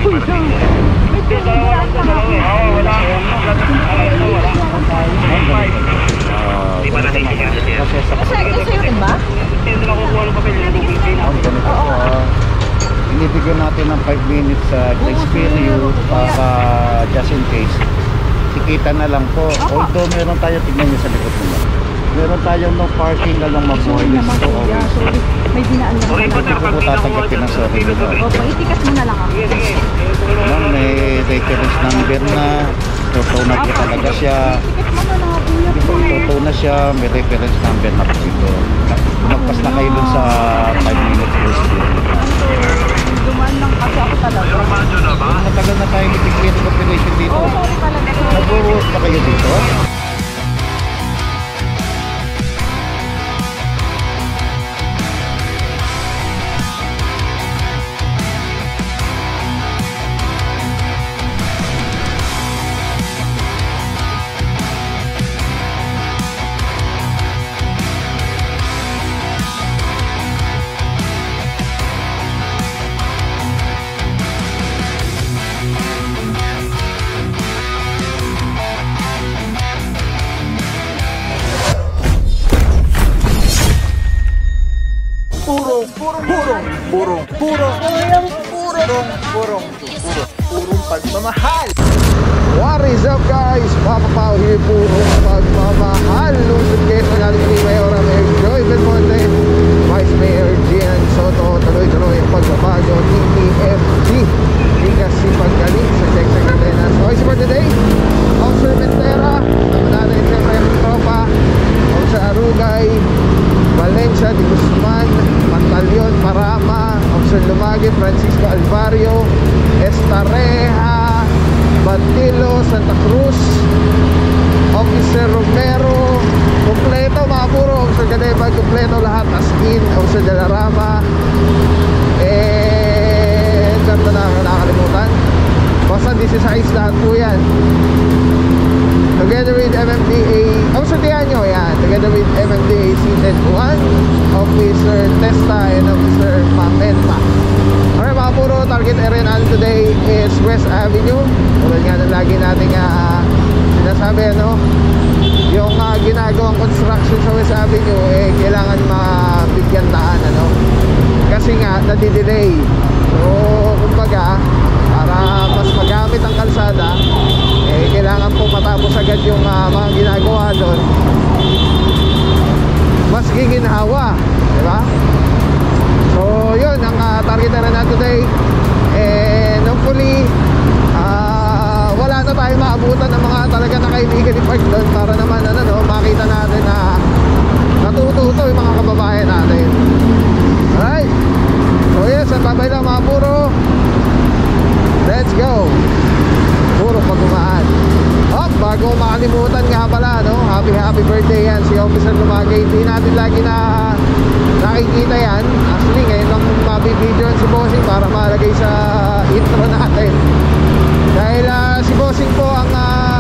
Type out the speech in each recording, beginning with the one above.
Inibigyan natin ng 5 minutes grace period para just in case. Sikita na lang po. Although meron tayo, tignan nyo sa likod nila. Meron tayong no parking na lang mabuhay listo. May dinaan lang. Hindi ko po tatanggapin ang sorry nila. Opo, itikas mo na lang ako. Ma'am, may reference number na. Totoo na po talaga siya. Totoo na siya. May reference number na po ito. Magpas na kayo dun sa 5 minutes grace period. Dumaan lang kasi ako talaga. Matagal na tayo mitigate operation dito. Nag-work pa kayo dito? Purong pagmamahal. What is up guys? Papa Pao here, purong pagmamahal. Lusod kayo sa galing ni Mayor Mayor Joy Belmonte, Vice Mayor Gian Soto. Tuloy-tuloy ang pagbabago TPFG. Bigas si paggaling sa Texas Cadenas. Okay, for today, Officer Mentera, naman natin siyempre yung tropa, Officer Arugay, Valencia de Guzman, Pantaleon Parama, Officer Lumagi, Francisco Alvario, Estareja, Batilo, Santa Cruz, Officer Romero, kompleto mga puro, Officer Gadeba, kompleto lahat, as in, Officer De La Rama, ganda na nakakalimutan, basta 16 lahat po yan. Together with MMDA, Officer Tianyo, yan. Together with MMDA Seated 1, Officer Testa and Officer Mamenta. Alright mga puro, target area natin today is West Avenue. Tulad nga na lagi natin sinasabi, ano, yung ginagawang construction sa West Avenue, kailangan mabigyan daan, ano, kasi nga nadidelay. So kumbaga, para mas magamit ang kalsada, kailangan po matapos agad yung mga ginagawa doon, mas giginhawa, diba? So yun ang target na natin today, and hopefully wala na tayo maabutan ng mga talaga na kaibigan ni Park doon, para naman makita natin na natututo yung mga kababayan natin. Alright, so yes, at babay lang mga puro. Let's go. Puro pagmamahal. Bago makalimutan nga pala, no? Happy birthday yan si Officer Lumagay. Hindi natin lagi na nakikita yan. Actually ngayon lang mabibidyoan si Bossing para malagay sa intro natin. Dahil si Bossing po ang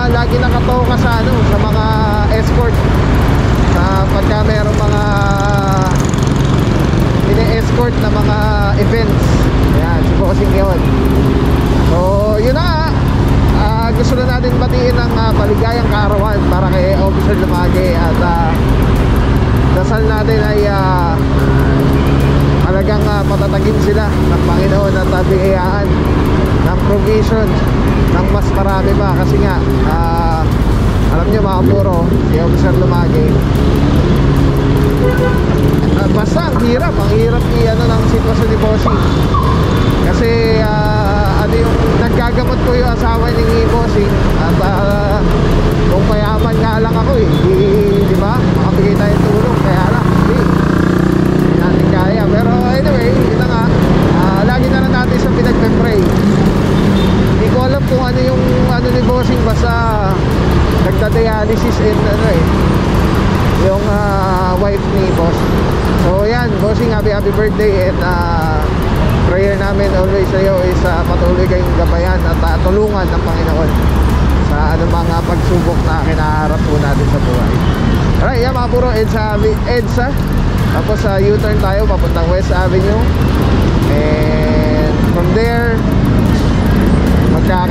lagi nakatoka sa sa mga escort, pagka merong mga ine-escort na mga events. Ayan, si Bossing yun. So yun na, gusto na natin batiin ng maligayang kaarawan para kay Officer Lumagi, at dasal natin ay talagang patatagin sila ng Panginoon at bigayaan ng provision ng mas marami pa, kasi nga alam nyo mga puro, si Officer Lumagi, basta ang hirap ng sitwasyon ni Bossing. Kasi yung naggagamot ko yung asawa ni Bossing, at kung mayaman nga lang ako, di ba, makabigay tayo tulong, kaya lang hindi natin kaya. Pero anyway, ito nga, lagi na lang natin sa pinagpe-pray. Hindi ko alam kung ano yung ni Bossing, basta nagda-dialysis and yung wife ni Boss. So yan, Bossing, happy birthday, and prayer namin always sa iyo is patuloy kayong gabayan at tulungan ng Panginoon sa mga pagsubok na kinaharap po natin sa buhay. Alright, yan mga puro, EDSA. Tapos U-turn tayo papuntang West Avenue, and from there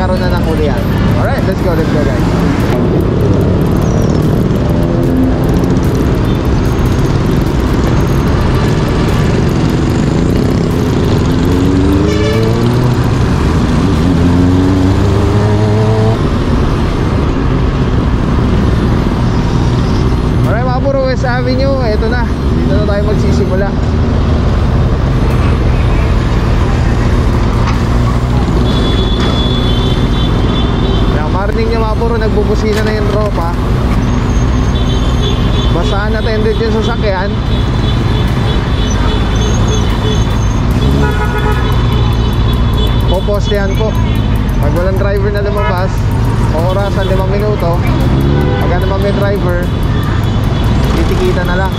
magkakaroon na ng huli yan. Alright, let's go guys. Alright mga puro, West Avenue, eto na. Dito na tayo magsisimula. Marinig niya mga puro, nagbubusina na yung tropa. Basahan attended yung sasakyan. Popostehan po. Pag walang driver na lumabas, orasan 5 minuto. Pag naman may driver, titikita na lang.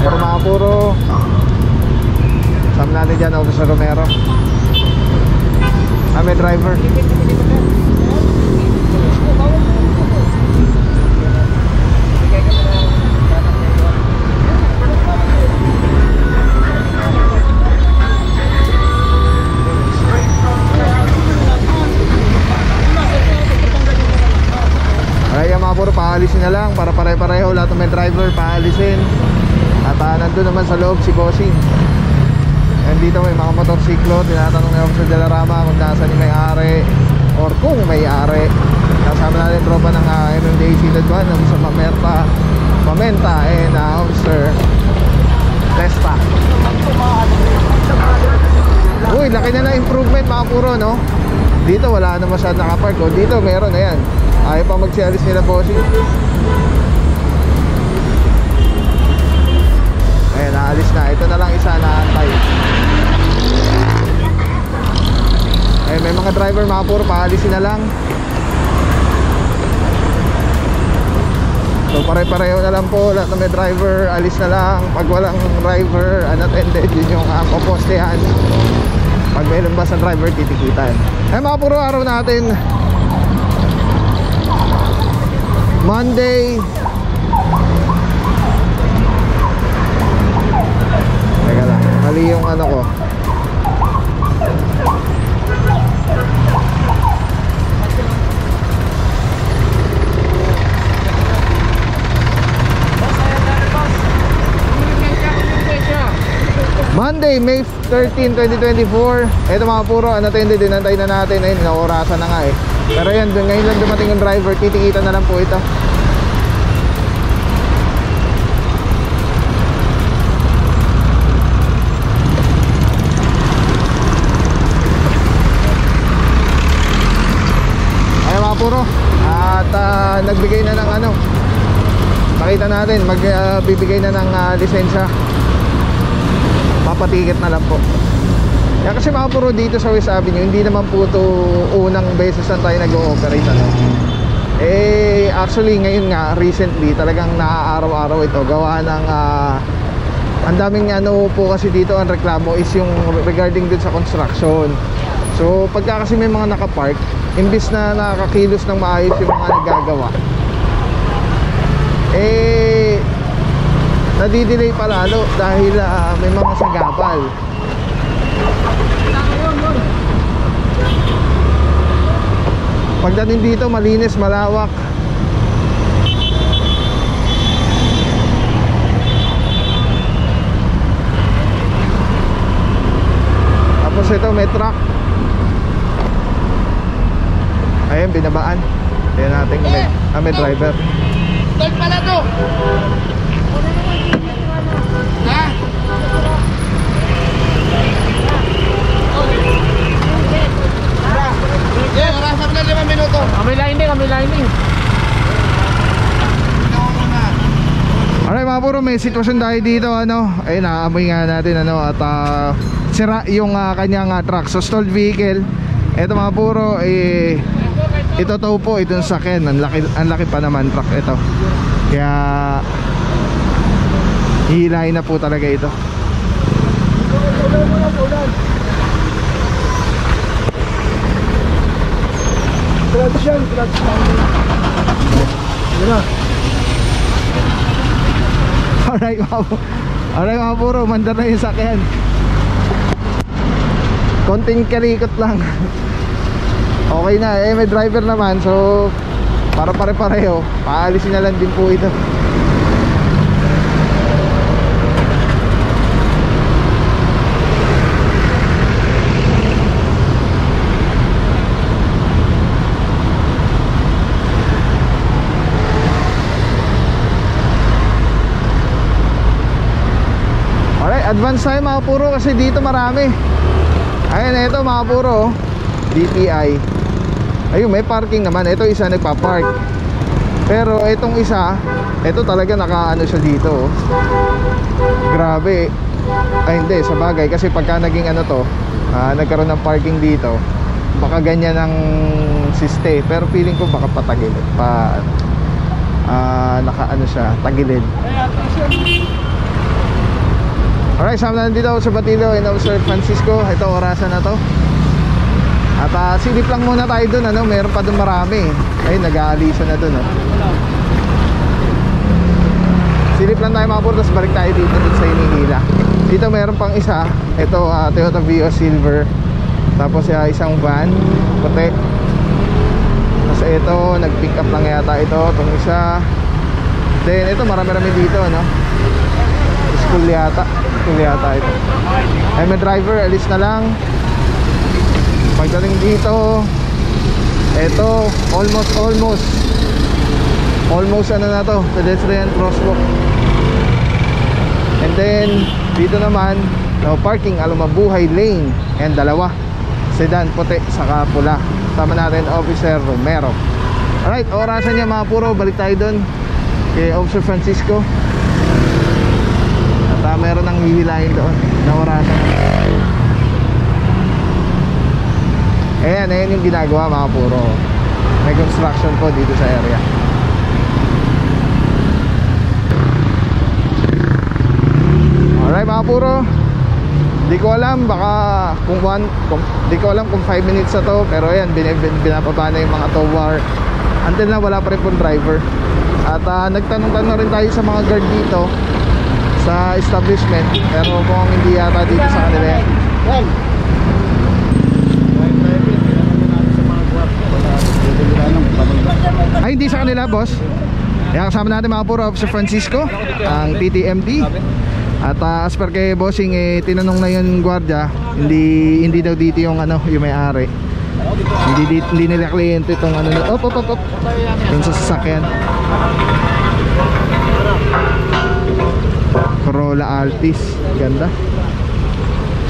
Pero mga puro, sama natin dyan, Officer Romero. May driver. Ay, mga puro, paalisin na lang para pare-pareho lahat ng may driver, paalisin. At nandun naman sa loob si Bossing. And dito may mga motorsiklo. Tinatanong ni Officer De La Rama kung nasaan yung may-ari or kung may-ari. Kasama natin tropa ng MMDA Seated 1, Officer Mamenta and Officer Testa. Uy, laki na improvement mga puro, no? Dito wala na masyadong nakapark. O dito meron na yan. Ayaw pa magsialis nila Bossing. Ayan, naalis na. Ito na lang isa naantay. Ayan, may mga driver mga puro, paalisin na lang. So pare-pareho na lang po. Lahat na may driver, alis na lang. Pag walang driver, unattended, yun yung popostehan. Pag may lumbas ng driver, titikitan. Ayan mga puro, araw natin Monday. Teka lang, mali yung ano ko. Monday, May 13, 2024. Ito mga puro, unattended, dinantay na natin. Ayun, naorasan na nga eh. Pero yan, ngayon lang dumating yung driver, titikita na lang po ito. Ayan mga puro. At nagbigay na ng ano, makita natin, magbibigay na ng lisensya. Papatiket na lang po. Yan kasi mga puro, dito sa West Avenue, hindi naman po ito unang beses na tayo nag-ooperate, ano. Eh actually ngayon nga, recently talagang naaaraw-araw ito. Gawa ng ang daming ano po kasi dito, ang reklamo is yung regarding din sa construction. So pagka kasi may mga nakapark, imbis na nakakakilos ng maayos yung mga nagagawa, eh nadidelay pa lalo dahil may mga sagabal. Pagdating dito, malinis, malawak. Tapos ito may truck. Ayan, binabaan. Ayan natin kung may driver. Tol pala to! Ha? Yeah, orasan na 5 minuto. Kami lining. Alright mga puro, may sitwasyon tayo dito, ano. Ayun, naamoy nga natin, ano. At sira yung kanyang truck. So stalled vehicle. Ito mga puro, ito tow po, itong sakyan. Ang laki pa naman truck ito. Kaya hihilahin na po talaga ito. Tradisyon. Alright, wow. Alright mga puro, mandar na yung sakyan. Konting kalikot lang. Okay na, may driver naman. So para pare-pareho, paalisin na lang din po ito. Advance tayo mga puro kasi dito marami. Ayun, ito mga puro DTI. Ayun, may parking naman. Ito isa nagpa-park. Pero itong isa, ito talaga nakaano siya dito. Grabe. Ay hindi, sa bagay kasi pagka naging ano to, nagkaroon ng parking dito, baka ganyan ang siste. Pero feeling ko baka patagilid pa, naka ano siya, tagilid. Alright, sama na dito ako sa Batilio in Sir Francisco. Ito, orasan na to. At silip lang muna tayo dun, ano? Meron pa dun marami. Ayun, nag-aalisa na dun, silip lang tayo mga puro, tapos balik tayo dito sa Hinihila. Dito meron pang isa. Ito, Toyota Vios Silver. Tapos isang van, puti. Tapos ito, nag-pick up lang yata ito. Itong isa. Then ito, marami-rami dito, no? School yata ito. Ay, may driver, alis na lang. Pagdating dito, ito, almost ano na to, pedestrian crosswalk. And then dito naman, no parking, Mabuhay Lane. And dalawa, sedan puti saka pula. Tama natin, Officer Romero. Alright, orasan niya mga puro, balik tayo dun kay Officer Francisco. At meron nang hihilahin doon na orasan. Ayan yung ginagawa mga puro. May construction po dito sa area. Alright mga puro, di ko alam baka di ko alam kung 5 minutes na to. Pero ayan, binababa na yung mga tow bar. Until na wala pa rin pong driver. At nagtanong-tanong rin tayo sa mga guard dito sa establishment, pero kung hindi yata dito sa kanila yan. Ay, hindi sa kanila boss. Kaya kasama natin mga puro, Officer Francisco, ang PTMD. At as per kay bossing, tinanong na yung gwardiya, hindi daw dito yung yung may-ari. Hindi nila kliyente itong op yung sa sasakyan. Corolla Altis, ganda.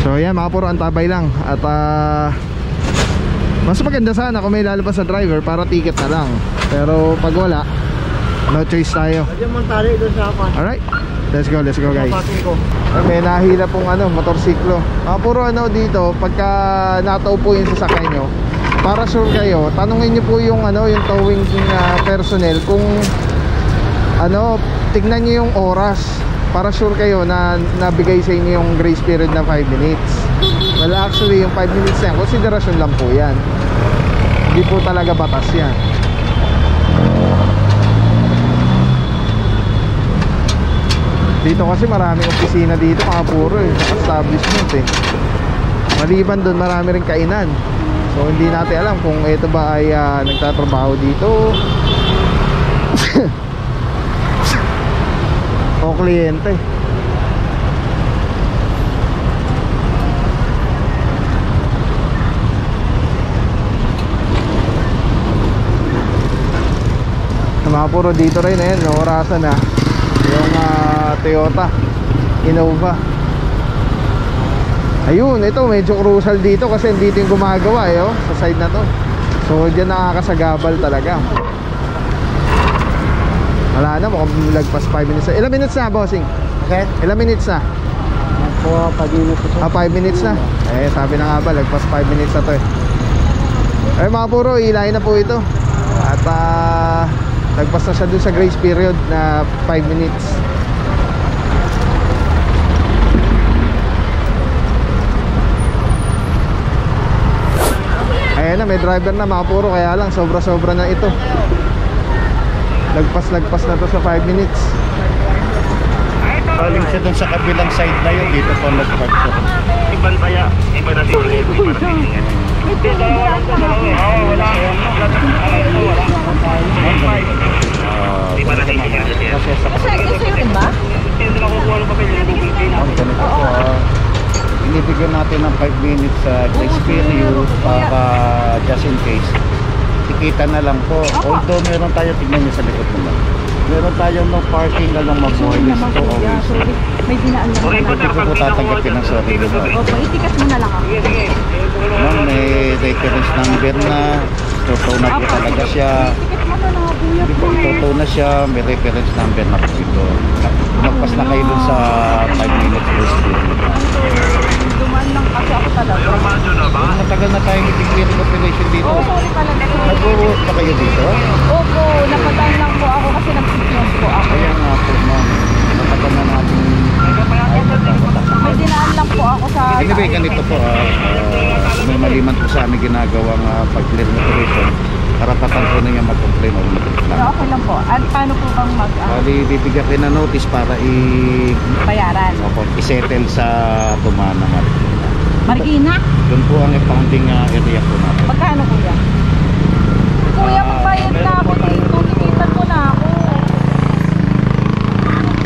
So yan mga puro, antabay lang. At mas maganda sana kung may lalabas sa driver para ticket na lang. Pero pag wala, no choice tayo. Alright, let's go guys. May nahila pong motorsiklo. Mga puro dito, pagka nataw po yung sasakyan nyo, para sure kayo, tanungin nyo po yung yung towing personnel kung tignan nyo yung oras, para sure kayo na nabigay sa inyo yung grace period na 5 minutes. Well actually yung 5 minutes na yan, konsiderasyon lang po yan. Hindi po talaga batas yan. Dito kasi maraming opisina dito mga puro establishment Maliban doon marami rin kainan. So hindi natin alam kung ito ba ay nagtatrabaho dito o kliyente. Mga puro dito rin orasan na yung Toyota Innova. Ayun, ito medyo crucial dito kasi dito yung gumagawa sa side na to. So dyan nakakasagabal talaga. Wala na, mukhang lagpas 5 minutes na. Ilang minutes na bossing? Okay. Ilang minutes na? 5 minutes na. 5 minutes na. Sabi na nga ba, lagpas 5 minutes na to mga puro, ilahin na po ito. At lagpas na siya dun sa grace period na 5 minutes. Ayan na, may driver na mga puro, kaya lang sobra-sobra na ito. Lagpas na to sa 5 minutes. Galing siya dun sa kabilang side na yun, dito po nag-park siya. Iban pa ya. Iban na siya. Iban na siya. Hindi, dalawa lang ito. Oo, wala. Iban na siya. Kasi sa Sa'yo rin ba? Hindi na kukuha ng papel. ganito po, inibigyan natin ng 5 minutes sa grace period para just in case. Sikita na lang po. Although meron tayo, tignan niyo sa likod mo lang. Meron tayong no parking along Magmoilis to always. Sorry. May dinaan lang naman. Hindi ko po tatanggapin ng sorry nila. Opo, itikas mo na lang ako. Ma'am, may reference number na. Totoo na po talaga siya. Itikas mo na lang ako, kuya. Totoo na siya. May reference number na po ito. Magpas na kayo dun sa 5 minutes grace period. Dumaan lang kasi ako talaga. Matagal na tayong i-declare operation dito. Oh, sorry pala. Nag-work pa kayo dito? Opo, napadaan lang po ako kasi nag-signal po ako. Kaya nga po, ma'am. Matagal na natin. May dinaan lang po ako sa... Anyway, ganito po. May maliman po sa amin ginagawang pag-clear operation. Karapatan po na niya mag-complain o mag-complain. Okay lang po. At paano po bang Bali, bibigyan kayo na notice para bayaran? i-settle sa Tumana Marikina. Marikina? Doon po ang founding area po natin. Magkano kuya? Kuya, magbayad na ako dito. Tinitan mo na ako.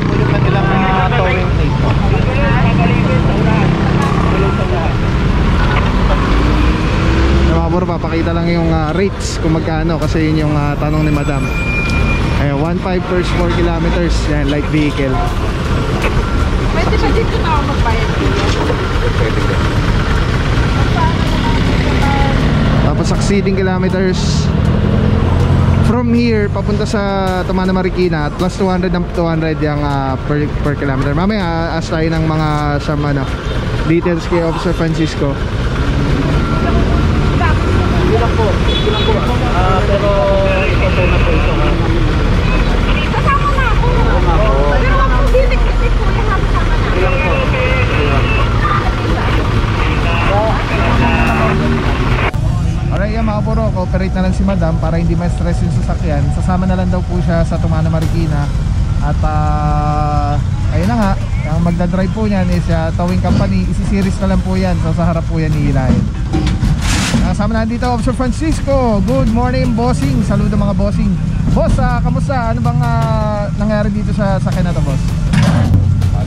Muli pa nilang towing rate po. Maburo, papakita lang yung rates kung magkano kasi yun yung tanong ni madam. Ayan, 1.5 per 4 kilometers. Yan, light vehicle. Pwede ba dito na ako magbayad kuya? Pwede ka. Tapos exceeding kilometers from here papunta sa Tumana Marikina at plus 200 ng 200 yung per kilometer. Mamaya ask tayo ng mga details kay Officer Francisco. Ilang po? Pero ito na po ito. Kasama na ako. Pero wag mong dinik-dinik kuya. Kasama na. Ilang po? Alright, yan mga puro, cooperate na lang si madam para hindi ma-stress yung sasakyan. Sasama na lang daw po siya sa Tumana Marikina. At ayun na nga, ang magdadrive po niyan is towing company. Isi-series na lang po yan. So sa harap po yan hihilahin. Kasama na dito Officer Francisco. Good morning bossing. Saludo mga bossing. Boss, kamusta? Ano bang nangyari dito sa sakyan na to, boss?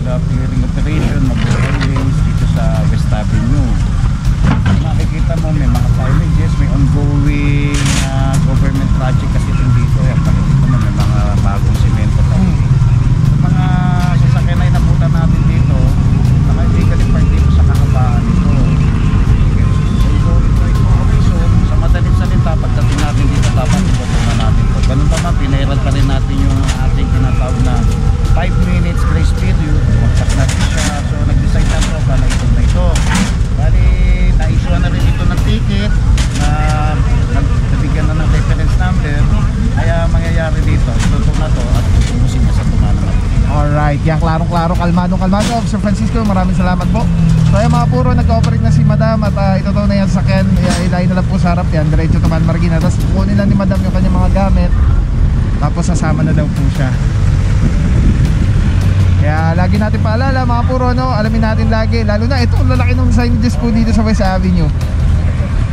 Clearing operation, mag-highways dito sa West Avenue. Makikita mo may mga signage, may ongoing government project kasi dito. Makikita mo may mga bagong semento pa. Mga sasakyan na inabutan natin dito, naka-illegally park dito sa kakabaan ito. So sa madaling salita, pagdating natin dito dapat ipotungan natin ito. Ganun pa man, pinairal pa rin natin yung ating tinatawag na 5 minutes grace period. Magsak natin siya. So nag-decide na ito para ito na ito. Bali, na-issue na rin ito ng ticket na nabigyan na ng reference number. Kaya mangyayari dito, ito na to at pupusin niya sa Tumana Marikina. Alright, yan klaro-klaro, kalmado Officer Francisco, maraming salamat po. So yan mga puro, nag-cooperate na si madam at ito to na yan sa sakyan. Ilahin na lang po sa harap yan, diretso Tumana Marikina. Tapos kukunin lang ni madam yung kanyang mga gamit. Tapos sasama na daw po siya. Kaya lagi natin paalala mga puro, no? Alamin natin lagi, lalo na ito lalaki ng signages po dito sa West Avenue.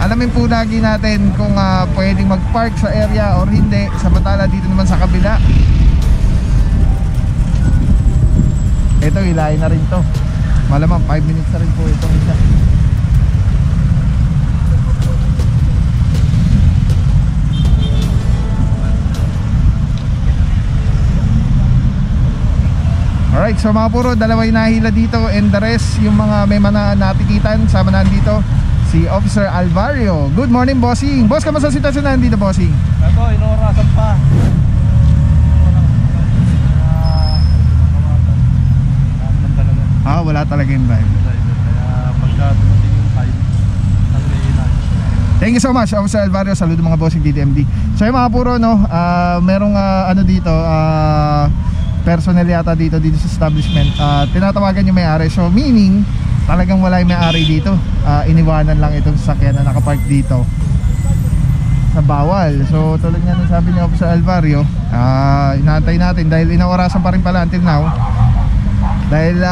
Alamin po lagi natin kung pwedeng mag-park sa area or hindi. Samantala dito naman sa kabila, ito ilahin na rin to. Malamang 5 minutes na rin po itong isa. Alright, so mga puro, dalawa yung nahila dito and the rest, yung mga may mga natikitan, sama na dito si Officer Alvario. Good morning, bossing. Boss, kamusta sitwasyon na dito, bossing? Ito, inorasan pa. Wala talaga yung drive. Kaya pagka dumating yung time, thank you so much, Officer Alvario. Saludo mga bossing DTMD. So yung mga puro, no, merong ano dito, personnel yata dito sa establishment. Tinatawagan yung may-ari. So meaning, talagang wala yung may-ari dito. Iniwanan lang itong sasakyan na nakapark dito sa bawal. So tulad nga nung sabi ni Officer Alvario, inaantay natin dahil inaorasan pa rin pala until now. Dahil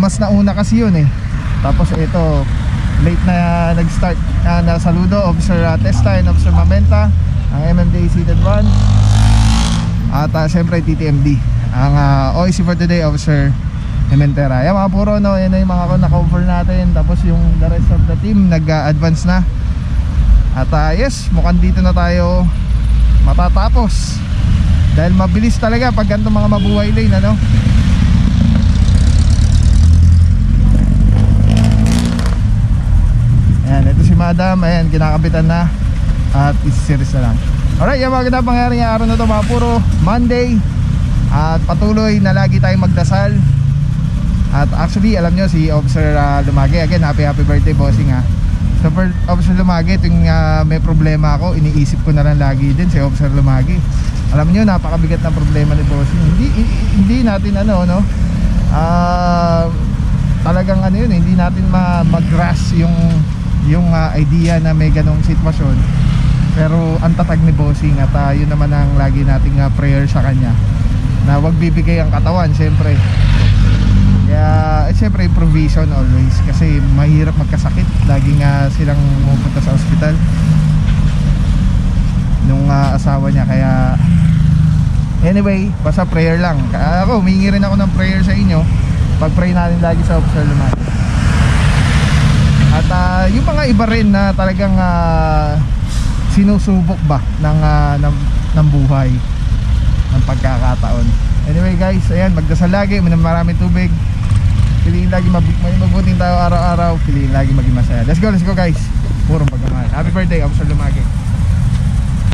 mas nauna kasi yun eh. Tapos ito, late na nag-start. Saludo, Officer Testa and Officer Mamenta, ang MMDA Seated 1. At syempre TTMD, ang OIC for today, Officer Pimentera. Yan mga puro, no, yan na yung mga na-cover natin. Tapos yung the rest of the team nag-advance na. At yes, mukhang dito na tayo matatapos. Dahil mabilis talaga pag ganito mga mabuhay lane, ano. Ayan, ito si Madam. Ayan, kinakabitan na. At isi-series na lang. Alright, yung mga ganda pangyari ng araw na ito, mga puro Monday. At patuloy na lagi tayong magdasal. At actually, alam nyo, si Officer Lumagi, again, happy birthday, bossing ha. So for Officer Lumagi, tuwing may problema ako, iniisip ko na lang lagi din si Officer Lumagi. Alam nyo, napakabigat na problema ni bossing. Hindi natin ano, no? Talagang ano yun, hindi natin mag-grasp yung idea na may ganong sitwasyon. Pero ang tatag ni bossing at yun naman ang lagi nating prayer sa kanya, na wag bibigay ang katawan, syempre. Kaya syempre provision always, kasi mahirap magkasakit. Lagi nga silang pupunta sa ospital nung asawa niya. Kaya anyway, basta prayer lang. Ako, humingi rin ako ng prayer sa inyo. Pag-pray natin lagi sa Officer Lumagi. At yung mga iba rin na talagang sinusubok ba ng buhay, ng pagkakataon. Anyway guys, ayan, magdasal lagi, maraming tubig. Piliin lagi mabuting tayo araw-araw. Piliin lagi maging masaya. Let's go guys. Purong pagmamahal. Happy birthday, Officer Lumagi.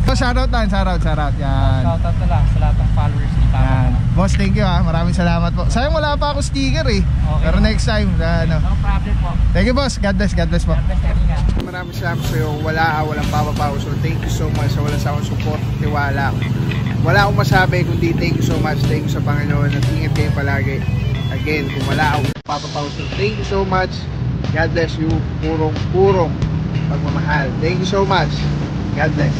So shoutout lang, shoutout yan. Shoutout na lang sa lahat ng followers ni Papa. Yan. Boss, thank you ha. Maraming salamat po. Sayang wala pa ako sticker eh. Okay. Pero next time, ano. No problem po. Thank you boss. God bless po. God bless, Teringa. Maraming salamat sa iyo. Walang papapaw. So thank you so much sa walang sawang support, tiwala. Wala akong masabi kundi thank you so much. Thank you sa Panginoon at ingat kayo palagi. Again, kung wala akong papapaw. So thank you so much. God bless you. Purong pagmamahal. Thank you so much. God bless.